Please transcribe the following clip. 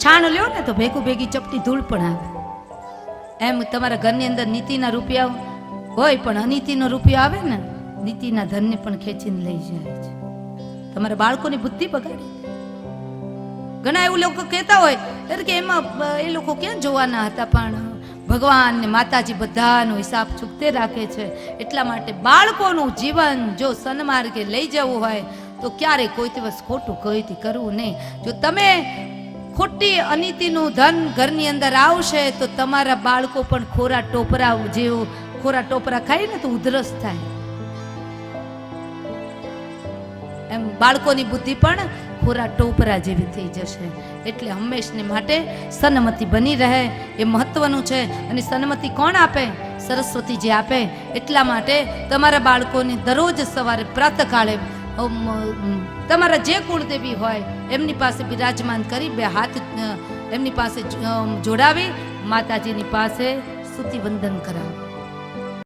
છાણ લ્યો ને તો ભેગું ભેગી ચપટી ધૂળ પણ આવે. એમ તમારા ઘરની અંદર નીતિના રૂપિયા હોય પણ અનીતિનો રૂપિયો આવે ને, નીતિના ધનને પણ ખેંચીને લઈ જાય છે. તમારા બાળકોની બુદ્ધિ બગાડી. ઘણા એવું લોકો કહેતા હોય કે એમાં એ લોકો ક્યાં જોવાના હતા, પણ ભગવાન ને માતાજી બધાનો હિસાબ ચૂકતે રાખે છે. એટલા માટે બાળકોનું જીવન જો સન્માર્ગે લઈ જવું હોય તો ક્યારેય કોઈ દિવસ ખોટું કોઈથી કરવું નહીં. જો તમે ખોટી અનીતિનું ધન ઘરની અંદર આવશે તો તમારા બાળકો પણ ખોરા ટોપરા જેવું, ખોરા ટોપરા ખાય ને તો ઉધરસ થાય, એમ બાળકોની બુદ્ધિ પણ ખોરા ટોપરા જેવી થઈ જશે. એટલે હંમેશને માટે સન્મતિ બની રહે એ મહત્વનું છે. અને સન્મતિ કોણ આપે? સરસ્વતી જે આપે. એટલા માટે તમારા બાળકોને દરરોજ સવારે પ્રાતઃકાળે તમારા જે કુળદેવી હોય એમની પાસે બિરાજમાન કરી બે હાથ એમની પાસે જોડાવી માતાજીની પાસે સ્તુતિ વંદન કરાવો.